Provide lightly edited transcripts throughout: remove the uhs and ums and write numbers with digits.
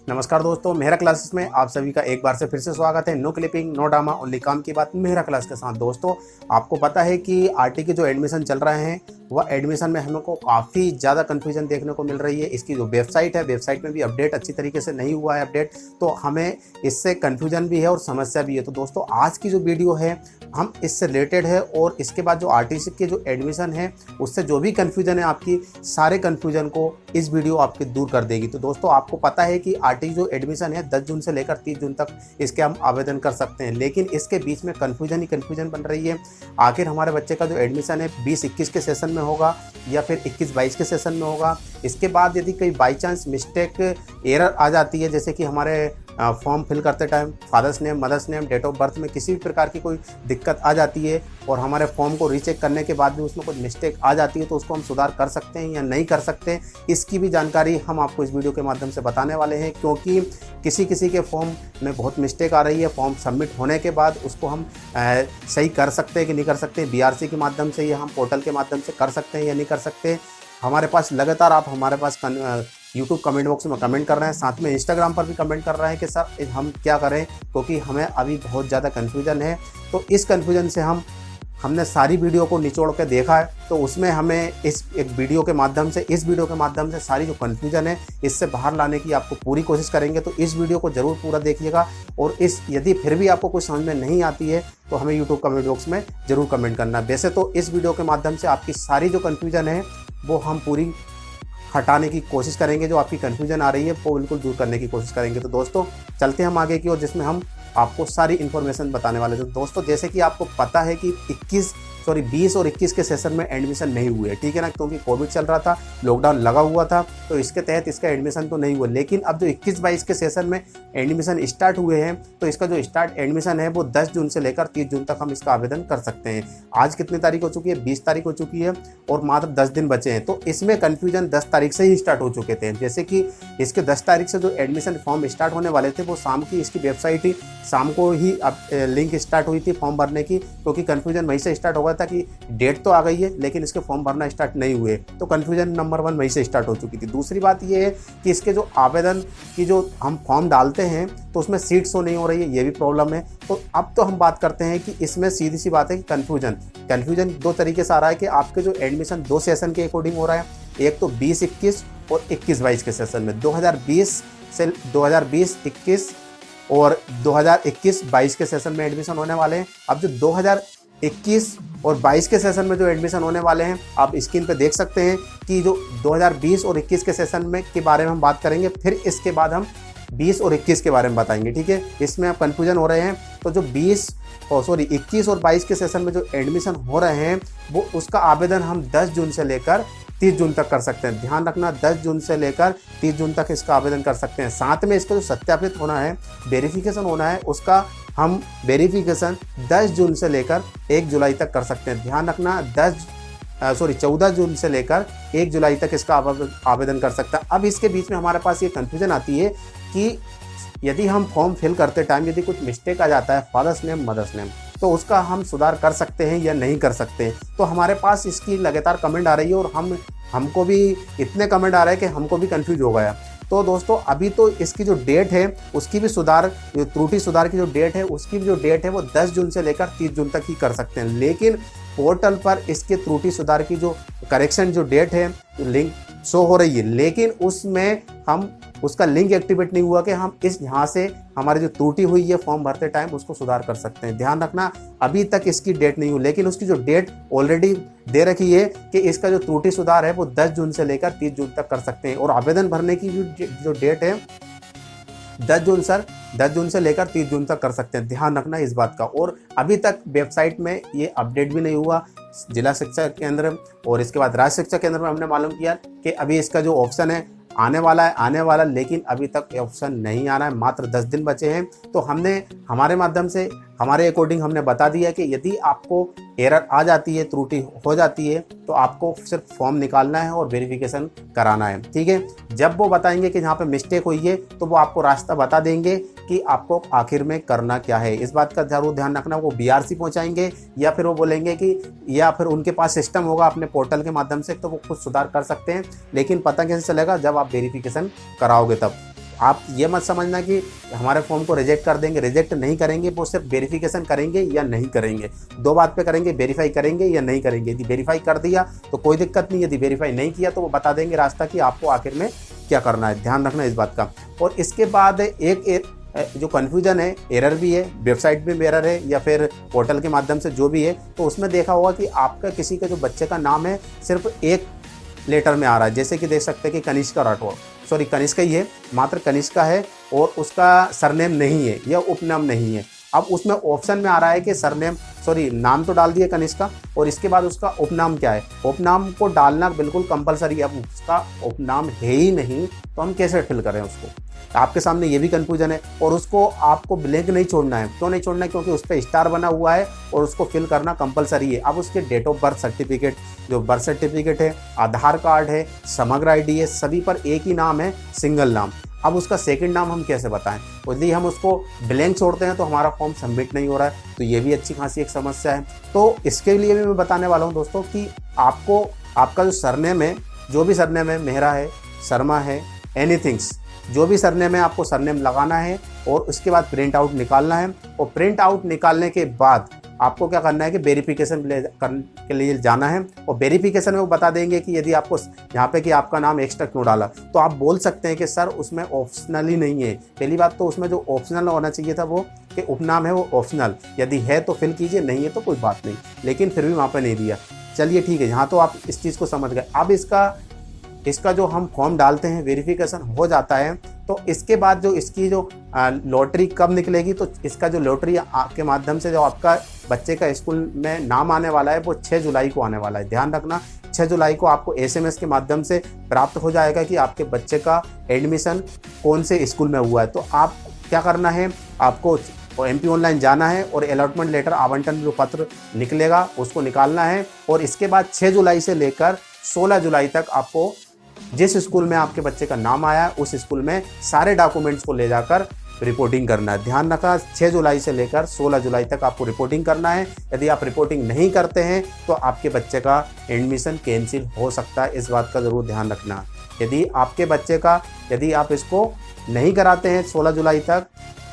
नमस्कार दोस्तों, मेहरा क्लासेस में आप सभी का एक बार से फिर से स्वागत है। No clipping no drama only काम की बात मेहरा क्लास के साथ। दोस्तों, आपको पता है कि आरटी के जो एडमिशन चल रहे हैं वह एडमिशन में हमको काफ़ी ज़्यादा कन्फ्यूजन देखने को मिल रही है। इसकी जो वेबसाइट है, वेबसाइट में भी अपडेट अच्छी तरीके से नहीं हुआ है अपडेट, तो हमें इससे कन्फ्यूजन भी है और समस्या भी है। तो दोस्तों, आज की जो वीडियो है हम इससे रिलेटेड है और इसके बाद जो आरटीसी के जो एडमिशन है उससे जो भी कन्फ्यूजन है आपकी, सारे कन्फ्यूजन को इस वीडियो आपके दूर कर देगी। तो दोस्तों, आपको पता है कि आरटी जो एडमिशन है 10 जून से लेकर 30 जून तक इसके हम आवेदन कर सकते हैं, लेकिन इसके बीच में कन्फ्यूजन ही कन्फ्यूजन बन रही है। आखिर हमारे बच्चे का जो एडमिशन है 20-21 के सेशन में होगा या फिर 21-22 के सेशन में होगा। इसके बाद यदि कोई बाई चांस मिस्टेक एरर आ जाती है, जैसे कि हमारे फॉर्म फिल करते time father's name, mother's name, date of birth में किसी भी प्रकार की कोई दिक्कत आ जाती है और हमारे फॉर्म को रीचेक करने के बाद भी उसमें कुछ मिस्टेक आ जाती है, तो उसको हम सुधार कर सकते हैं या नहीं कर सकते, इसकी भी जानकारी हम आपको इस वीडियो के माध्यम से बताने वाले हैं। क्योंकि किसी के फॉर्म में बहुत मिस्टेक आ रही है, फॉर्म सबमिट होने के बाद उसको हम सही कर सकते हैं कि नहीं कर सकते, बीआरसी के माध्यम से या हम पोर्टल के माध्यम से कर सकते हैं या नहीं कर सकते। हमारे पास लगातार आप हमारे पास यूट्यूब कमेंट बॉक्स में कमेंट कर रहे हैं, साथ में इंस्टाग्राम पर भी कमेंट कर रहे हैं कि सर हम क्या करें, क्योंकि हमें अभी बहुत ज़्यादा कन्फ्यूजन है। तो इस कन्फ्यूजन से हमने सारी वीडियो को निचोड़ के देखा है, तो उसमें हमें इस वीडियो के माध्यम से सारी जो कन्फ्यूजन है इससे बाहर लाने की आपको पूरी कोशिश करेंगे। तो इस वीडियो को ज़रूर पूरा देखिएगा और यदि फिर भी आपको कुछ समझ में नहीं आती है तो हमें यूट्यूब कमेंट बॉक्स में ज़रूर कमेंट करना। वैसे तो इस वीडियो के माध्यम से आपकी सारी जो कन्फ्यूजन है वो हम पूरी हटाने की कोशिश करेंगे, जो आपकी कन्फ्यूजन आ रही है वो बिल्कुल दूर करने की कोशिश करेंगे। तो दोस्तों, चलते हैं हम आगे की ओर, जिसमें हम आपको सारी इन्फॉर्मेशन बताने वाले हैं। तो दोस्तों, जैसे कि आपको पता है कि 20 और 21 के सेशन में एडमिशन नहीं हुए, ठीक है ना, क्योंकि कोविड चल रहा था, लॉकडाउन लगा हुआ था, तो इसके तहत इसका एडमिशन तो नहीं हुआ। लेकिन अब जो 21-22 के सेशन में एडमिशन स्टार्ट हुए हैं, तो इसका जो स्टार्ट एडमिशन है वो 10 जून से लेकर 30 जून तक हम इसका आवेदन कर सकते हैं। आज कितनी तारीख हो चुकी है? 20 तारीख हो चुकी है और मात्र 10 दिन बचे हैं। तो इसमें कन्फ्यूजन 10 तारीख से ही स्टार्ट हो चुके थे। जैसे कि इसके 10 तारीख से जो एडमिशन फॉर्म स्टार्ट होने वाले थे वो शाम की इसकी वेबसाइट ही शाम को ही लिंक स्टार्ट हुई थी फॉर्म भरने की, क्योंकि कन्फ्यूजन वहीं से स्टार्ट हो गया था कि डेट तो आ गई है लेकिन इसके फॉर्म भरना स्टार्ट नहीं हुए। तो कन्फ्यूजन नंबर 1 वहीं से स्टार्ट हो चुकी थी। दूसरी बात ये है कि इसके जो आवेदन की जो हम फॉर्म डालते हैं तो उसमें सीट शो नहीं हो रही है, ये भी प्रॉब्लम है। तो अब तो हम बात करते हैं कि इसमें सीधी सी बात है कि कन्फ्यूजन 2 तरीके से आ रहा है कि आपके जो एडमिशन 2 सेशन के अकॉर्डिंग हो रहा है। एक तो 20-21 और 21-22 के सेशन में 2020 से 2020-21 और 2021-22 के सेशन में एडमिशन होने वाले हैं। अब जो 2021 और 22 के सेशन में जो एडमिशन होने वाले हैं, आप स्क्रीन पे देख सकते हैं कि जो 2020 और 21 के सेशन में के बारे में हम बात करेंगे, फिर इसके बाद हम 20 और 21 के बारे में बताएंगे, ठीक है। इसमें आप कन्फ्यूजन हो रहे हैं तो जो 21 और 22 के सेशन में जो एडमिशन हो रहे हैं वो उसका आवेदन हम 10 जून से लेकर 30 जून तक कर सकते हैं। ध्यान रखना, 10 जून से लेकर 30 जून तक इसका आवेदन कर सकते हैं। साथ में इसका जो सत्यापित होना है, वेरिफिकेशन होना है, उसका हम वेरिफिकेशन 10 जून से लेकर 1 जुलाई तक कर सकते हैं। ध्यान रखना, 14 जून से लेकर 1 जुलाई तक इसका आवेदन कर सकता है। अब इसके बीच में हमारे पास ये कन्फ्यूजन आती है कि यदि हम फॉर्म फिल करते टाइम यदि कुछ मिस्टेक आ जाता है, फादर्स नेम, मदर्स नेम, तो उसका हम सुधार कर सकते हैं या नहीं कर सकते। तो हमारे पास इसकी लगातार कमेंट आ रही है और हमको भी इतने कमेंट आ रहे हैं कि हमको भी कंफ्यूज हो गया। तो दोस्तों, अभी तो इसकी जो डेट है उसकी भी त्रुटि सुधार की जो डेट है उसकी भी जो डेट है वो 10 जून से लेकर 30 जून तक ही कर सकते हैं। लेकिन पोर्टल पर इसके त्रुटि सुधार की जो करेक्शन जो डेट है लिंक शो हो रही है, लेकिन उसमें हम उसका लिंक एक्टिवेट नहीं हुआ कि हम यहाँ से हमारी जो त्रुटि हुई है फॉर्म भरते टाइम उसको सुधार कर सकते हैं। ध्यान रखना, अभी तक इसकी डेट नहीं हुई, लेकिन उसकी जो डेट ऑलरेडी दे रखी है कि इसका जो त्रुटि सुधार है वो 10 जून से लेकर 30 जून तक कर सकते हैं। और आवेदन भरने की जो डेट है 10 जून से लेकर 30 जून तक कर सकते हैं। ध्यान रखना इस बात का। और अभी तक वेबसाइट में ये अपडेट भी नहीं हुआ। जिला शिक्षा केंद्र और इसके बाद राज्य शिक्षा केंद्र में हमने मालूम किया कि अभी इसका जो ऑप्शन है आने वाला, लेकिन अभी तक ऑप्शन नहीं आ रहा है। मात्र 10 दिन बचे हैं। तो हमने हमारे माध्यम से हमारे अकॉर्डिंग हमने बता दिया कि यदि आपको एरर आ जाती है, त्रुटि हो जाती है, तो आपको सिर्फ फॉर्म निकालना है और वेरिफिकेशन कराना है, ठीक है। जब वो बताएंगे कि यहाँ पे मिस्टेक हुई है तो वो आपको रास्ता बता देंगे कि आपको आखिर में करना क्या है। इस बात का जरूर ध्यान रखना, वो बीआरसी पहुँचाएंगे या फिर वो बोलेंगे कि या फिर उनके पास सिस्टम होगा अपने पोर्टल के माध्यम से, तो वो खुद सुधार कर सकते हैं। लेकिन पता कैसे चलेगा? जब आप वेरिफिकेशन कराओगे तब। आप ये मत समझना कि हमारे फॉर्म को रिजेक्ट कर देंगे। रिजेक्ट नहीं करेंगे, वो सिर्फ वेरिफिकेशन करेंगे या नहीं करेंगे, दो बात पे करेंगे, वेरीफाई करेंगे या नहीं करेंगे। यदि वेरीफाई कर दिया तो कोई दिक्कत नहीं, यदि वेरीफाई नहीं किया तो वो बता देंगे रास्ता कि आपको आखिर में क्या करना है। ध्यान रखना इस बात का। और इसके बाद एक जो कन्फ्यूजन है, एरर भी है, वेबसाइट में भी एरर है या फिर पोर्टल के माध्यम से जो भी है, तो उसमें देखा होगा कि आपका किसी का जो बच्चे का नाम है सिर्फ एक लेटर में आ रहा है। जैसे कि देख सकते हैं कि कनिष्का राठौर, सॉरी कनिष्का ही है, मात्र कनिष्का है और उसका सरनेम नहीं है या उपनाम नहीं है। अब उसमें ऑप्शन में आ रहा है कि सरनेम, सॉरी नाम तो डाल दिए कनिष्का और इसके बाद उसका उपनाम क्या है। उपनाम को डालना बिल्कुल कंपलसरी है। अब उसका उपनाम है ही नहीं तो हम कैसे फिल करें उसको, आपके सामने ये भी कंफ्यूजन है। और उसको आपको ब्लैंक नहीं छोड़ना है। क्यों नहीं छोड़ना है? क्योंकि उस पर स्टार बना हुआ है और उसको फिल करना कंपलसरी है। अब उसके डेट ऑफ बर्थ सर्टिफिकेट, जो बर्थ सर्टिफिकेट है, आधार कार्ड है, समग्र आईडी है, सभी पर एक ही नाम है, सिंगल नाम। अब उसका सेकंड नाम हम कैसे बताएं? यदि हम उसको ब्लैंक छोड़ते हैं तो हमारा फॉर्म सबमिट नहीं हो रहा है, तो ये भी अच्छी खासी एक समस्या है। तो इसके लिए भी मैं बताने वाला हूँ दोस्तों कि आपको आपका जो सरनेम है, जो भी सरनेम है, मेहरा है, शर्मा है, एनीथिंग्स, जो भी सरनेम है आपको सरनेम लगाना है और उसके बाद प्रिंट आउट निकालना है। और प्रिंट आउट निकालने के बाद आपको क्या करना है कि वेरिफिकेशन के लिए जाना है। और वेरिफिकेशन में वो बता देंगे कि यदि आपको यहाँ पे कि आपका नाम एक्स्ट्रा क्यों डाला, तो आप बोल सकते हैं कि सर उसमें ऑप्शनल ही नहीं है। पहली बात तो उसमें जो ऑप्शनल होना चाहिए था वो कि उपनाम है वो ऑप्शनल, यदि है तो फिल कीजिए, नहीं है तो कोई बात नहीं, लेकिन फिर भी वहाँ पर नहीं दिया। चलिए ठीक है, यहाँ तो आप इस चीज़ को समझ गए। अब इसका जो हम फॉर्म डालते हैं, वेरिफिकेशन हो जाता है, तो इसके बाद जो इसकी जो लॉटरी कब निकलेगी, तो इसका जो लॉटरी के माध्यम से जो आपका बच्चे का स्कूल में नाम आने वाला है वो 6 जुलाई को आने वाला है। ध्यान रखना, 6 जुलाई को आपको SMS के माध्यम से प्राप्त हो जाएगा कि आपके बच्चे का एडमिशन कौन से स्कूल में हुआ है। तो आप क्या करना है, आपको MP ऑनलाइन जाना है और अलॉटमेंट लेटर, आवंटन जो पत्र निकलेगा उसको निकालना है। और इसके बाद 6 जुलाई से लेकर 16 जुलाई तक आपको जिस स्कूल में आपके बच्चे का नाम आया है उस स्कूल में सारे डॉक्यूमेंट्स को ले जाकर रिपोर्टिंग करना है। ध्यान रखा, 6 जुलाई से लेकर 16 जुलाई तक आपको रिपोर्टिंग करना है। यदि आप रिपोर्टिंग नहीं करते हैं तो आपके बच्चे का एडमिशन कैंसिल हो सकता है, इस बात का ज़रूर ध्यान रखना। यदि आपके बच्चे का, यदि आप इसको नहीं कराते हैं 16 जुलाई तक,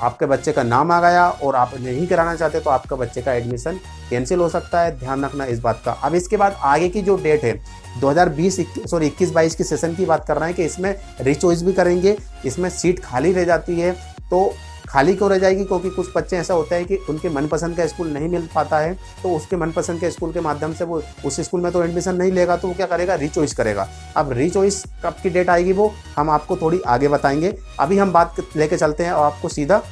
आपके बच्चे का नाम आ गया और आप नहीं कराना चाहते तो आपका बच्चे का एडमिशन कैंसिल हो सकता है। ध्यान रखना इस बात का। अब इसके बाद आगे की जो डेट है 21-22 की सेशन की बात कर रहे हैं कि इसमें रीचॉइस भी करेंगे। इसमें सीट खाली रह जाती है, तो खाली क्यों रह जाएगी? क्योंकि कुछ बच्चे ऐसा होता है कि उनके मनपसंद का स्कूल नहीं मिल पाता है, तो उसके मनपसंद के स्कूल के माध्यम से वो उस स्कूल में तो एडमिशन नहीं लेगा, तो वो क्या करेगा, रीचॉइस करेगा। अब रीचॉइस कब की डेट आएगी वो हम आपको थोड़ी आगे बताएंगे। अभी हम बात लेके चलते हैं और आपको सीधा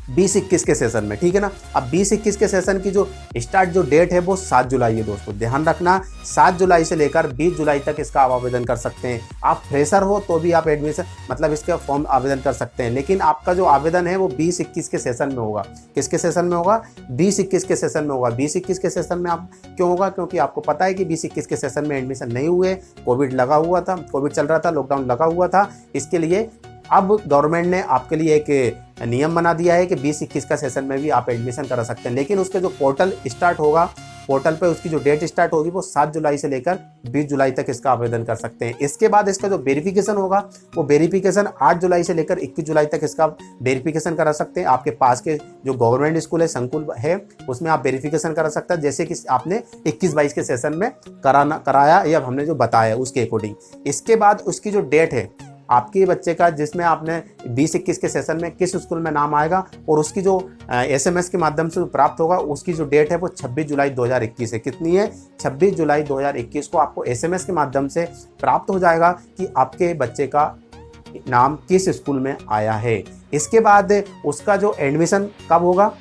20-21 के सेशन में, ठीक है ना। अब 20-21 के सेशन की जो स्टार्ट जो डेट है वो 7 जुलाई है दोस्तों। ध्यान रखना, 7 जुलाई से लेकर 20 जुलाई तक इसका आप आवेदन कर सकते हैं। आप फ्रेशर हो तो भी आप एडमिशन मतलब इसका फॉर्म आवेदन कर सकते हैं, लेकिन आपका जो आवेदन है वो 20-21 के सेशन में होगा। किसके सेशन में होगा? 20-21 के सेशन में होगा। 20-21 के सेशन में आप क्यों होगा? क्योंकि आपको पता है कि 20-21 के सेशन में एडमिशन नहीं हुए, कोविड लगा हुआ था, कोविड चल रहा था, लॉकडाउन लगा हुआ था। इसके लिए अब गवर्नमेंट ने आपके लिए एक नियम बना दिया है कि 20-21 का सेशन में भी आप एडमिशन करा सकते हैं। लेकिन उसके जो पोर्टल स्टार्ट होगा, पोर्टल पे उसकी जो डेट स्टार्ट होगी वो 7 जुलाई से लेकर 20 जुलाई तक इसका आवेदन कर सकते हैं। इसके बाद इसका जो वेरिफिकेशन होगा वो वेरिफिकेशन 8 जुलाई से लेकर 21 जुलाई तक इसका वेरिफिकेशन करा सकते हैं। आपके पास के जो गवर्नमेंट स्कूल है, संकुल है, उसमें आप वेरिफिकेशन करा सकते हैं, जैसे कि आपने 21-22 के सेशन में कराया या हमने जो बताया उसके अकॉर्डिंग। इसके बाद उसकी जो डेट है आपके बच्चे का, जिसमें आपने 20-21 के सेशन में किस स्कूल में नाम आएगा और उसकी जो SMS के माध्यम से प्राप्त होगा, उसकी जो डेट है वो 26 जुलाई 2021 है। कितनी है? 26 जुलाई 2021 को आपको SMS के माध्यम से प्राप्त हो जाएगा कि आपके बच्चे का नाम किस स्कूल में आया है। इसके बाद उसका जो एडमिशन कब होगा,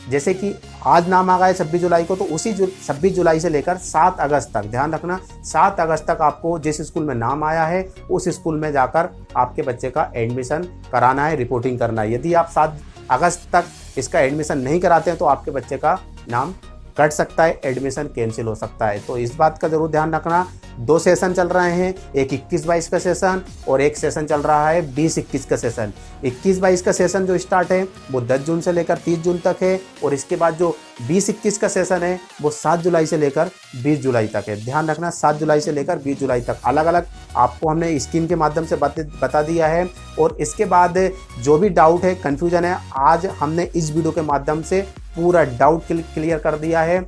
जैसे कि आज नाम आ गया है 26 जुलाई को, तो उसी 26 जुलाई से लेकर 7 अगस्त तक, ध्यान रखना, 7 अगस्त तक आपको जिस स्कूल में नाम आया है उस स्कूल में जाकर आपके बच्चे का एडमिशन कराना है, रिपोर्टिंग करना है। यदि आप 7 अगस्त तक इसका एडमिशन नहीं कराते हैं तो आपके बच्चे का नाम कट सकता है, एडमिशन कैंसिल हो सकता है। तो इस बात का ज़रूर ध्यान रखना। दो सेशन चल रहे हैं, एक 21-22 का सेशन और एक सेशन चल रहा है 20-21 का सेशन। 21-22 का सेशन जो स्टार्ट है वो 10 जून से लेकर 30 जून तक है और इसके बाद जो 20-21 का सेशन है वो 7 जुलाई से लेकर 20 जुलाई तक है। ध्यान रखना 7 जुलाई से लेकर 20 जुलाई तक अलग अलग आपको हमने स्क्रीन के माध्यम से बता दिया है। और इसके बाद जो भी डाउट है, कन्फ्यूजन है, आज हमने इस वीडियो के माध्यम से पूरा डाउट क्लियर कर दिया है।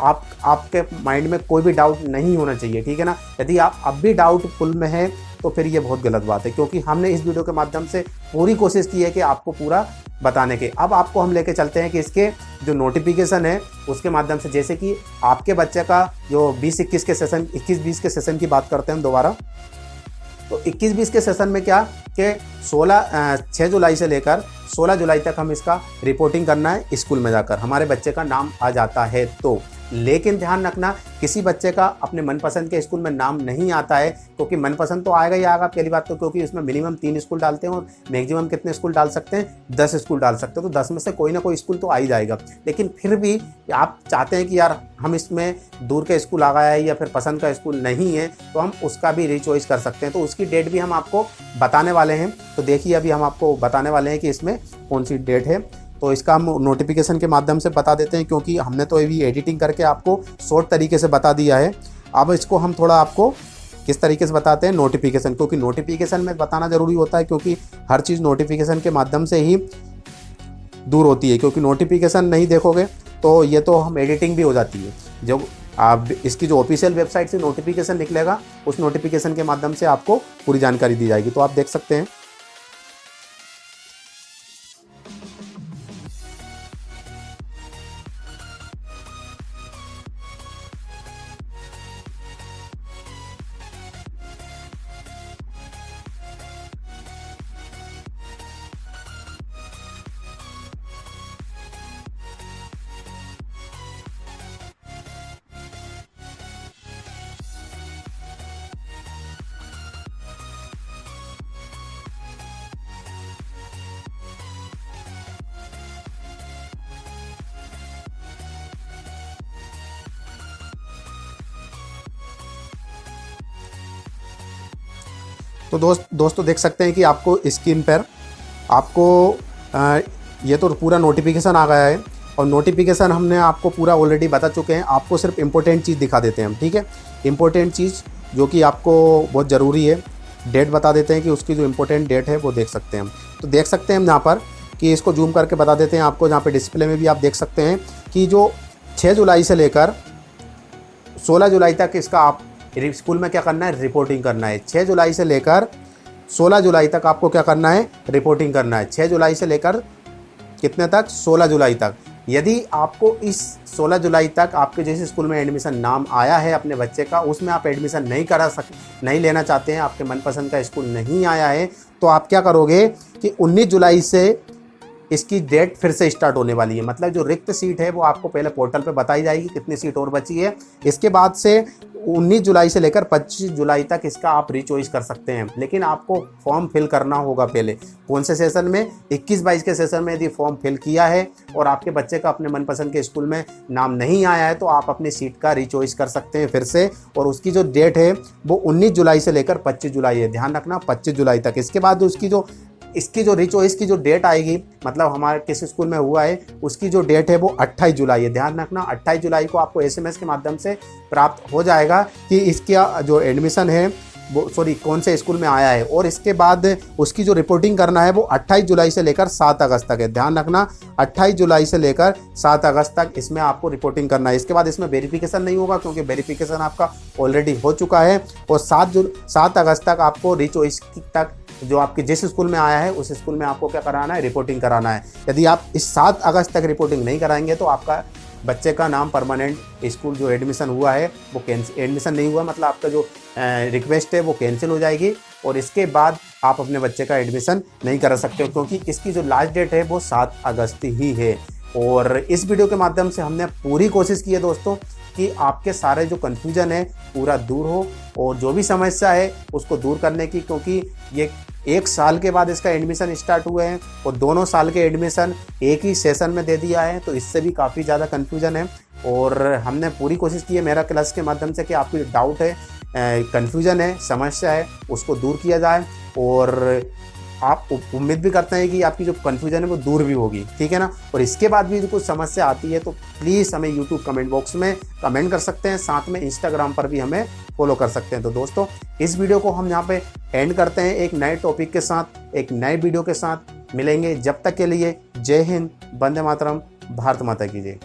आपके माइंड में कोई भी डाउट नहीं होना चाहिए, ठीक है ना। यदि आप अब भी डाउटफुल में हैं तो फिर ये बहुत गलत बात है, क्योंकि हमने इस वीडियो के माध्यम से पूरी कोशिश की है कि आपको पूरा बताने के। अब आपको हम लेके चलते हैं कि इसके जो नोटिफिकेशन है उसके माध्यम से, जैसे कि आपके बच्चे का जो 20-21 के सेशन, 21-20 के सेशन की बात करते हैं दोबारा। तो 21-20 के सेशन में क्या कि 6 जुलाई से लेकर 16 जुलाई तक हम इसका रिपोर्टिंग करना है स्कूल में जाकर, हमारे बच्चे का नाम आ जाता है तो। लेकिन ध्यान रखना किसी बच्चे का अपने मनपसंद के स्कूल में नाम नहीं आता है, क्योंकि मनपसंद तो आएगा ही आएगा पहली बात तो, क्योंकि इसमें मिनिमम 3 स्कूल डालते हैं और मैक्सिमम कितने स्कूल डाल सकते हैं, 10 स्कूल डाल सकते हैं। तो 10 में से कोई ना कोई स्कूल तो आ ही जाएगा। लेकिन फिर भी आप चाहते हैं कि यार हम इसमें दूर का स्कूल आ गया है या फिर पसंद का स्कूल नहीं है, तो हम उसका भी रीचॉइस कर सकते हैं। तो उसकी डेट भी हम आपको बताने वाले हैं। तो देखिए अभी हम आपको बताने वाले हैं कि इसमें कौन सी डेट है। तो इसका हम नोटिफिकेशन के माध्यम से बता देते हैं, क्योंकि हमने तो अभी एडिटिंग करके आपको शॉर्ट तरीके से बता दिया है। अब इसको हम थोड़ा आपको किस तरीके से बताते हैं नोटिफिकेशन, क्योंकि नोटिफिकेशन में बताना ज़रूरी होता है, क्योंकि हर चीज़ नोटिफिकेशन के माध्यम से ही दूर होती है। क्योंकि नोटिफिकेशन नहीं देखोगे तो ये तो हम एडिटिंग भी हो जाती है। जब आप इसकी जो ऑफिशियल वेबसाइट से नोटिफिकेशन निकलेगा उस नोटिफिकेशन के माध्यम से आपको पूरी जानकारी दी जाएगी। तो आप देख सकते हैं। तो दोस्तों देख सकते हैं कि आपको स्क्रीन पर आपको ये तो पूरा नोटिफिकेशन आ गया है और नोटिफिकेशन हमने आपको पूरा ऑलरेडी बता चुके हैं। आपको सिर्फ इम्पोर्टेंट चीज़ दिखा देते हैं हम, ठीक है। इम्पोर्टेंट चीज़ जो कि आपको बहुत ज़रूरी है, डेट बता देते हैं कि उसकी जो इम्पोर्टेंट डेट है वो देख सकते हैं हम। तो देख सकते हैं हम यहाँ पर कि इसको जूम करके बता देते हैं आपको। यहाँ पर डिस्प्ले में भी आप देख सकते हैं कि जो 6 जुलाई से लेकर 16 जुलाई तक इसका आप स्कूल में क्या करना है, रिपोर्टिंग करना है। 6 जुलाई से लेकर 16 जुलाई तक आपको क्या करना है, रिपोर्टिंग करना है। 6 जुलाई से लेकर कितने तक, 16 जुलाई तक। यदि आपको इस 16 जुलाई तक आपके जिस स्कूल में एडमिशन नाम आया है अपने बच्चे का, उसमें आप एडमिशन नहीं लेना चाहते हैं, आपके मनपसंद का स्कूल नहीं आया है, तो आप क्या करोगे कि 19 जुलाई से इसकी डेट फिर से स्टार्ट होने वाली है। मतलब जो रिक्त सीट है वो आपको पहले पोर्टल पे बताई जाएगी कितनी सीट और बची है। इसके बाद से 19 जुलाई से लेकर 25 जुलाई तक इसका आप रीचॉइस कर सकते हैं। लेकिन आपको फॉर्म फिल करना होगा पहले। कौन से सेशन में, 21-22 के सेशन में यदि फॉर्म फिल किया है और आपके बच्चे का अपने मनपसंद के स्कूल में नाम नहीं आया है, तो आप अपनी सीट का रीचॉइस कर सकते हैं फिर से। और उसकी जो डेट है वो 19 जुलाई से लेकर 25 जुलाई है। ध्यान रखना 25 जुलाई तक। इसके बाद इसकी जो रीचॉइस की जो डेट आएगी, मतलब हमारे किस स्कूल में हुआ है उसकी जो डेट है वो 28 जुलाई है। ध्यान रखना 28 जुलाई को आपको SMS के माध्यम से प्राप्त हो जाएगा कि इसका जो एडमिशन है वो कौन से स्कूल में आया है। और इसके बाद उसकी जो रिपोर्टिंग करना है वो 28 जुलाई से लेकर 7 अगस्त तक है। ध्यान रखना 28 जुलाई से लेकर 7 अगस्त तक इसमें आपको रिपोर्टिंग करना है। इसके बाद इसमें वेरिफिकेशन नहीं होगा, क्योंकि वेरिफिकेशन आपका ऑलरेडी हो चुका है। और 7 अगस्त तक आपको रीचॉइस तक जो आपके जिस स्कूल में आया है उस स्कूल में आपको क्या कराना है, रिपोर्टिंग कराना है। यदि आप इस 7 अगस्त तक रिपोर्टिंग नहीं कराएंगे तो आपका बच्चे का नाम परमानेंट स्कूल जो एडमिशन हुआ है वो एडमिशन नहीं हुआ, मतलब आपका जो रिक्वेस्ट है वो कैंसिल हो जाएगी। और इसके बाद आप अपने बच्चे का एडमिशन नहीं करा सकते हो, क्योंकि इसकी जो लास्ट डेट है वो 7 अगस्त ही है। और इस वीडियो के माध्यम से हमने पूरी कोशिश की है दोस्तों कि आपके सारे जो कन्फ्यूजन है पूरा दूर हो और जो भी समस्या है उसको दूर करने की, क्योंकि ये 1 साल के बाद इसका एडमिशन स्टार्ट हुए हैं और दोनों साल के एडमिशन एक ही सेशन में दे दिया है, तो इससे भी काफ़ी ज़्यादा कन्फ्यूजन है। और हमने पूरी कोशिश की है मेरा क्लास के माध्यम से कि आपको डाउट है कन्फ्यूज़न है, समस्या है, उसको दूर किया जाए। और आप उम्मीद भी करते हैं कि आपकी जो कन्फ्यूजन है वो दूर भी होगी, ठीक है ना। और इसके बाद भी कुछ समस्या आती है तो प्लीज़ हमें यूट्यूब कमेंट बॉक्स में कमेंट कर सकते हैं, साथ में इंस्टाग्राम पर भी हमें फॉलो कर सकते हैं। तो दोस्तों, इस वीडियो को हम यहाँ पे एंड करते हैं। एक नए टॉपिक के साथ, एक नए वीडियो के साथ मिलेंगे। जब तक के लिए जय हिंद, वंदे मातरम, भारत माता की जय।